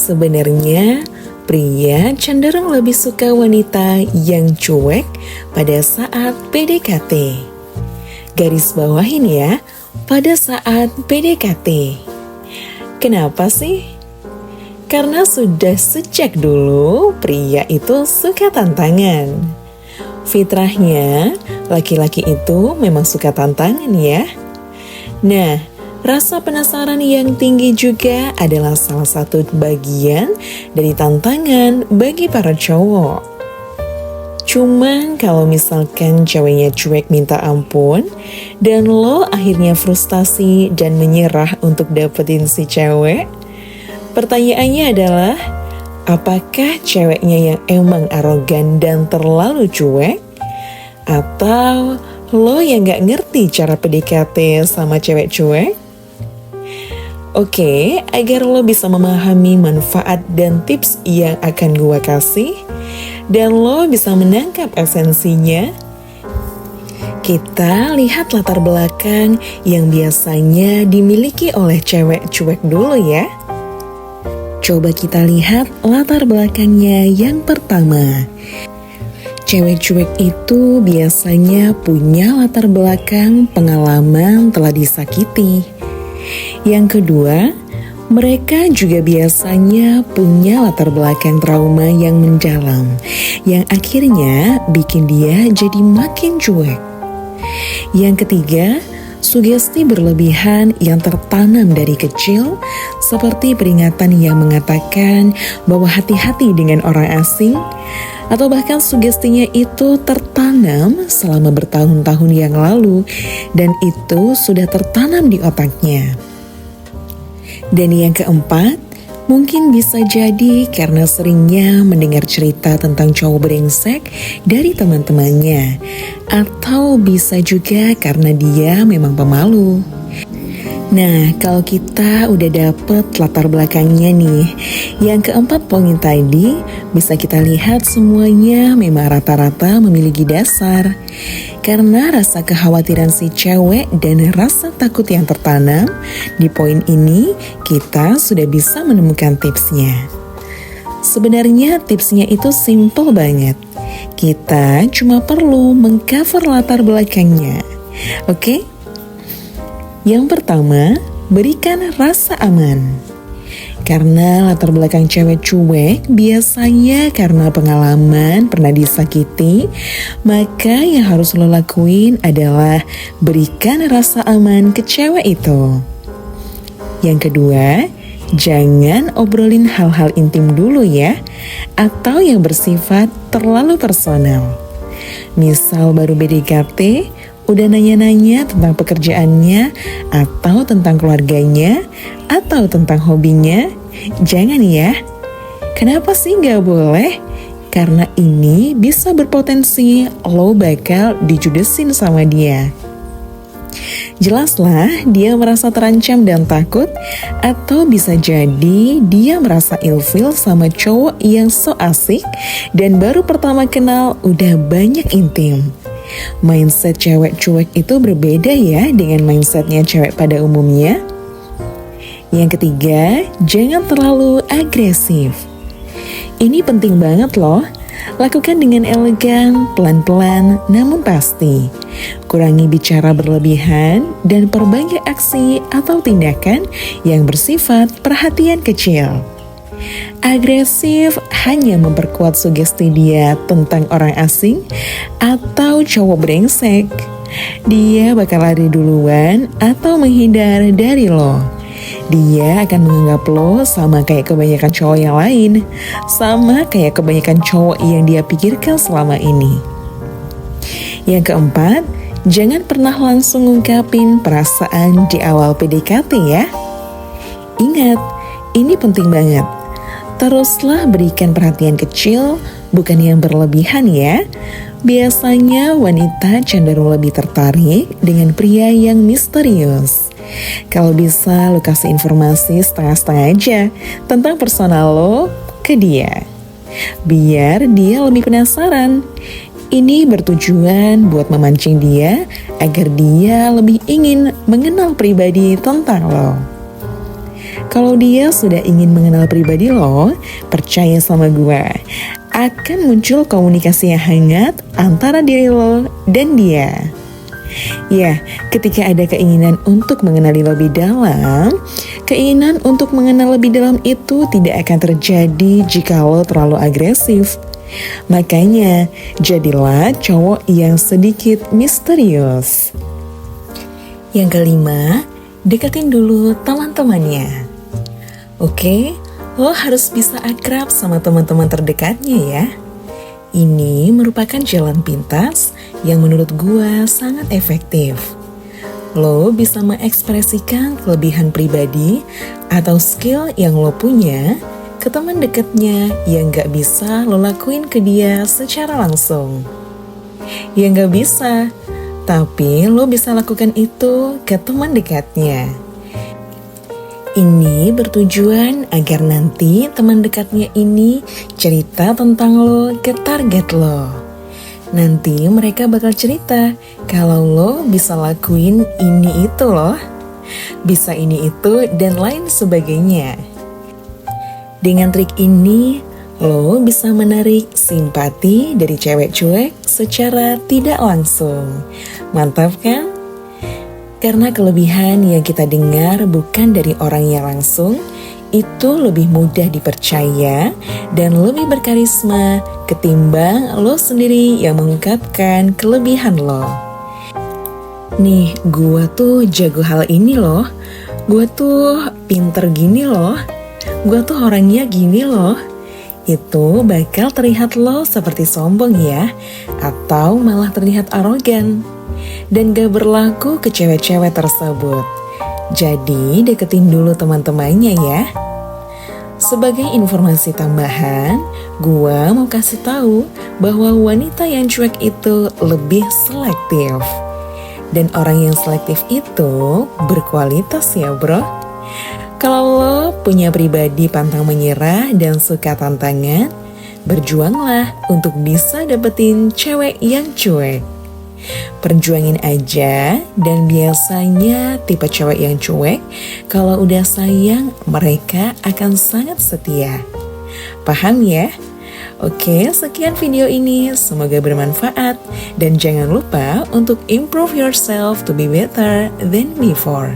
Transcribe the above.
Sebenarnya, pria cenderung lebih suka wanita yang cuek pada saat PDKT. Garis bawahin ya, pada saat PDKT. Kenapa sih? Karena sudah sejak dulu pria itu suka tantangan. Fitrahnya, laki-laki itu memang suka tantangan ya. Nah, rasa penasaran yang tinggi juga adalah salah satu bagian dari tantangan bagi para cowok. Cuman kalau misalkan ceweknya cuek minta ampun, dan lo akhirnya frustasi dan menyerah untuk dapetin si cewek, pertanyaannya adalah, apakah ceweknya yang emang arogan dan terlalu cuek? Atau lo yang gak ngerti cara PDKT sama cewek cuek? Oke, agar lo bisa memahami manfaat dan tips yang akan gue kasih, dan lo bisa menangkap esensinya, kita lihat latar belakang yang biasanya dimiliki oleh cewek cuek dulu ya. Coba kita lihat latar belakangnya yang pertama. Cewek cuek itu biasanya punya latar belakang pengalaman telah disakiti. Yang kedua, mereka juga biasanya punya latar belakang trauma yang mendalam, yang akhirnya bikin dia jadi makin cuek. Yang ketiga, sugesti berlebihan yang tertanam dari kecil, seperti peringatan yang mengatakan bahwa hati-hati dengan orang asing, atau bahkan sugestinya itu tertanam selama bertahun-tahun yang lalu, dan itu sudah tertanam di otaknya. Dan yang keempat, mungkin bisa jadi karena seringnya mendengar cerita tentang cowok brengsek dari teman-temannya, atau bisa juga karena dia memang pemalu. Nah, kalau kita udah dapet latar belakangnya nih, yang keempat poin tadi bisa kita lihat semuanya memang rata-rata memiliki dasar. Karena rasa kekhawatiran si cewek dan rasa takut yang tertanam, di poin ini kita sudah bisa menemukan tipsnya. Sebenarnya tipsnya itu simple banget. Kita cuma perlu mengcover latar belakangnya. Oke? Yang pertama, berikan rasa aman. Karena latar belakang cewek cuek biasanya karena pengalaman pernah disakiti, maka yang harus lo lakuin adalah berikan rasa aman ke cewek itu. Yang kedua, jangan obrolin hal-hal intim dulu ya, atau yang bersifat terlalu personal. Misal baru PDKT, udah nanya-nanya tentang pekerjaannya, atau tentang keluarganya, atau tentang hobinya. Jangan ya. Kenapa sih gak boleh? Karena ini bisa berpotensi lo bakal dijudesin sama dia. Jelaslah dia merasa terancam dan takut, atau bisa jadi dia merasa ilfil sama cowok yang so asik dan baru pertama kenal udah banyak intim. Mindset cewek cuek itu berbeda ya dengan mindsetnya cewek pada umumnya. Yang ketiga, jangan terlalu agresif. Ini penting banget loh. Lakukan dengan elegan, pelan-pelan, namun pasti. Kurangi bicara berlebihan dan perbanyak aksi atau tindakan yang bersifat perhatian kecil. Agresif hanya memperkuat sugesti dia tentang orang asing atau cowok brengsek. Dia bakal lari duluan atau menghindar dari lo. Dia akan menganggap lo sama kayak kebanyakan cowok yang lain, sama kayak kebanyakan cowok yang dia pikirkan selama ini. Yang keempat, jangan pernah langsung ngungkapin perasaan di awal PDKT ya. Ingat, ini penting banget. Teruslah berikan perhatian kecil, bukan yang berlebihan ya. Biasanya wanita cenderung lebih tertarik dengan pria yang misterius. Kalau bisa lo kasih informasi setengah-setengah aja tentang personal lo ke dia, biar dia lebih penasaran. Ini bertujuan buat memancing dia agar dia lebih ingin mengenal pribadi tentang lo. Kalau dia sudah ingin mengenal pribadi lo, percaya sama gue, akan muncul komunikasi yang hangat antara diri lo dan dia. Ya, ketika ada keinginan untuk mengenali lebih dalam, keinginan untuk mengenal lebih dalam itu tidak akan terjadi jika lo terlalu agresif. Makanya, jadilah cowok yang sedikit misterius. Yang kelima, deketin dulu teman-temannya. Oke, lo harus bisa akrab sama teman-teman terdekatnya ya. Ini merupakan jalan pintas yang menurut gua sangat efektif. Lo bisa mengekspresikan kelebihan pribadi atau skill yang lo punya ke teman dekatnya yang gak bisa lo lakuin ke dia secara langsung. Ya gak bisa, tapi lo bisa lakukan itu ke teman dekatnya. Ini bertujuan agar nanti teman dekatnya ini cerita tentang lo ke target lo. Nanti mereka bakal cerita kalau lo bisa lakuin ini itu loh. Bisa ini itu dan lain sebagainya. Dengan trik ini, lo bisa menarik simpati dari cewek cuek secara tidak langsung. Mantap kan? Karena kelebihan yang kita dengar bukan dari orang yang langsung, itu lebih mudah dipercaya dan lebih berkarisma ketimbang lo sendiri yang mengungkapkan kelebihan lo. Nih, gua tuh jago hal ini loh. Gua tuh pinter gini loh. Gua tuh orangnya gini loh. Itu bakal terlihat lo seperti sombong ya, atau malah terlihat arogan. Dan gak berlaku ke cewek-cewek tersebut. Jadi deketin dulu teman-temannya ya. Sebagai informasi tambahan, gua mau kasih tahu bahwa wanita yang cuek itu lebih selektif. Dan orang yang selektif itu berkualitas ya bro. Kalau lo punya pribadi pantang menyerah dan suka tantangan, berjuanglah untuk bisa dapetin cewek yang cuek. Perjuangin aja, dan biasanya tipe cewek yang cuek kalau udah sayang mereka akan sangat setia. Paham ya? Oke, sekian video ini, semoga bermanfaat dan jangan lupa untuk improve yourself to be better than before.